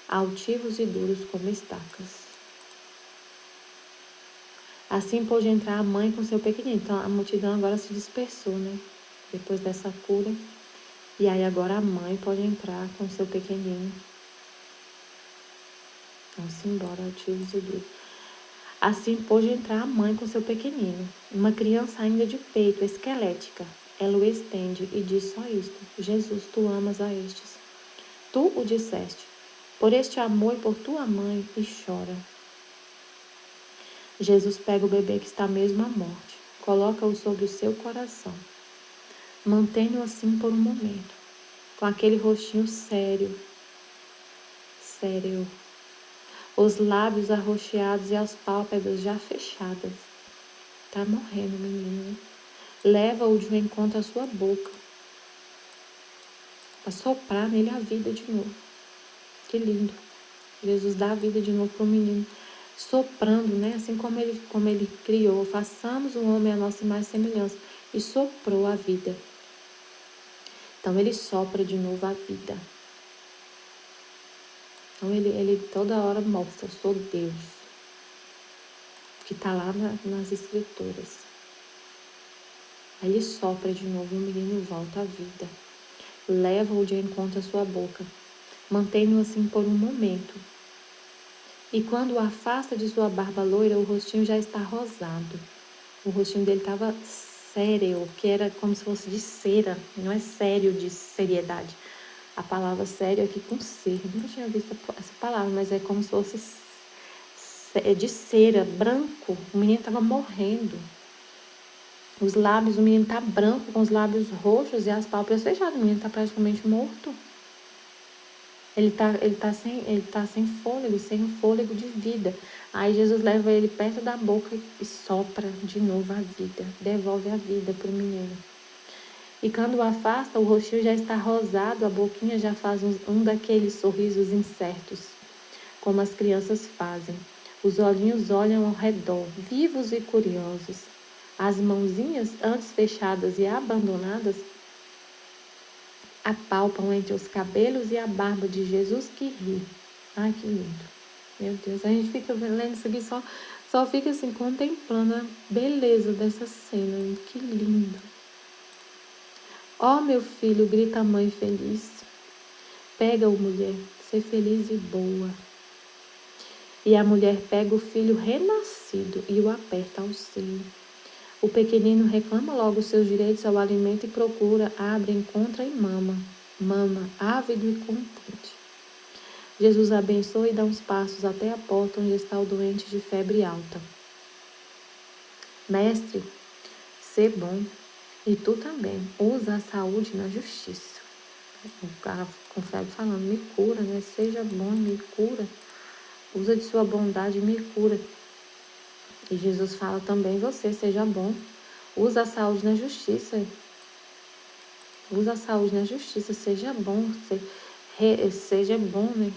altivos e duros como estacas. Assim pôde entrar a mãe com seu pequenino. Então a multidão agora se dispersou, né? Depois dessa cura. E aí agora a mãe pode entrar com seu pequenino. Vão-se embora, altivos e duros. Assim pôde entrar a mãe com seu pequenino, uma criança ainda de peito, esquelética. Ela o estende e diz só isto: Jesus, tu amas a estes. Tu o disseste, por este amor e por tua mãe, e chora. Jesus pega o bebê que está mesmo à morte, coloca-o sobre o seu coração. Mantém-o assim por um momento, com aquele rostinho sério, os lábios arroxeados e as pálpebras já fechadas. Tá morrendo o menino, né? Leva-o de encontro à sua boca, para soprar nele a vida de novo. Que lindo! Jesus dá a vida de novo para o menino, soprando, né? Assim como ele criou. Façamos um homem à nossa imagem e semelhança. E soprou a vida. Então ele sopra de novo a vida. Então ele toda hora mostra: eu sou Deus. Que está lá nas escrituras. Aí ele sopra de novo e o menino volta à vida. Leva-o de encontro à sua boca. Mantém-o assim por um momento. E quando o afasta de sua barba loira, o rostinho já está rosado. O rostinho dele estava sério, que era como se fosse de cera. Não é sério de seriedade. A palavra sério aqui com C. Eu nunca tinha visto essa palavra, mas é como se fosse de cera, branco. O menino estava morrendo. Os lábios, o menino está branco, com os lábios roxos e as pálpebras fechadas. O menino está praticamente morto. Ele tá sem fôlego, sem fôlego de vida. Aí Jesus leva ele perto da boca e sopra de novo a vida. Devolve a vida para o menino. E quando o afasta, o rostinho já está rosado, a boquinha já faz um daqueles sorrisos incertos, como as crianças fazem. Os olhinhos olham ao redor, vivos e curiosos. As mãozinhas, antes fechadas e abandonadas, apalpam entre os cabelos e a barba de Jesus que ri. Ai, que lindo. Meu Deus, a gente fica lendo isso aqui, só fica assim, contemplando a beleza dessa cena. Que lindo. Ó, meu filho, grita a mãe feliz. Pega-o, mulher, ser feliz e boa. E a mulher pega o filho renascido e o aperta ao seio. O pequenino reclama logo seus direitos ao alimento e procura, abre, encontra e mama. Mama, ávido e contente. Jesus abençoa e dá uns passos até a porta onde está o doente de febre alta. Mestre, sê bom, e tu também, usa a saúde na justiça. O cara com febre falando, me cura, né? Seja bom, me cura. Usa de sua bondade e me cura. E Jesus fala também, você seja bom. Usa a saúde na justiça. Usa a saúde na justiça, seja bom. Seja bom, né?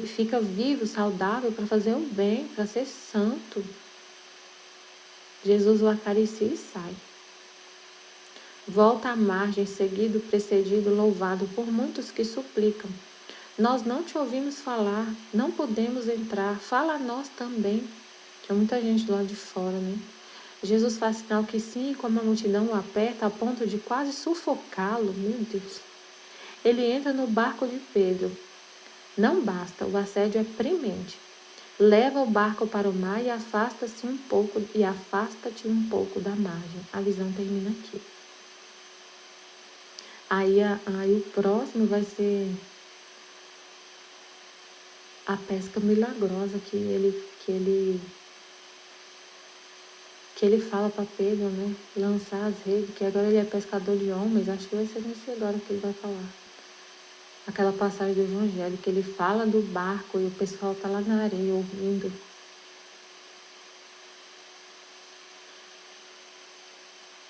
Fica vivo, saudável para fazer o bem, para ser santo. Jesus o acaricia e sai. Volta à margem, seguido, precedido, louvado por muitos que suplicam. Nós não te ouvimos falar, não podemos entrar, fala a nós também. Tinha muita gente do lado de fora, né? Jesus faz sinal que sim, como a multidão o aperta a ponto de quase sufocá-lo. Meu Deus! Ele entra no barco de Pedro. Não basta, o assédio é premente. Leva o barco para o mar e afasta-te um pouco da margem. A visão termina aqui. Aí o próximo vai ser a pesca milagrosa que ele fala para Pedro, né? Lançar as redes, que agora ele é pescador de homens. Acho que vai ser nesse agora que ele vai falar. Aquela passagem do Evangelho, que ele fala do barco e o pessoal tá lá na areia ouvindo.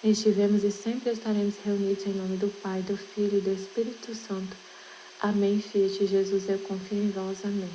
Estivemos e sempre estaremos reunidos em nome do Pai, do Filho e do Espírito Santo. Amém, Fiat Jesus, eu confio em vós. Amém.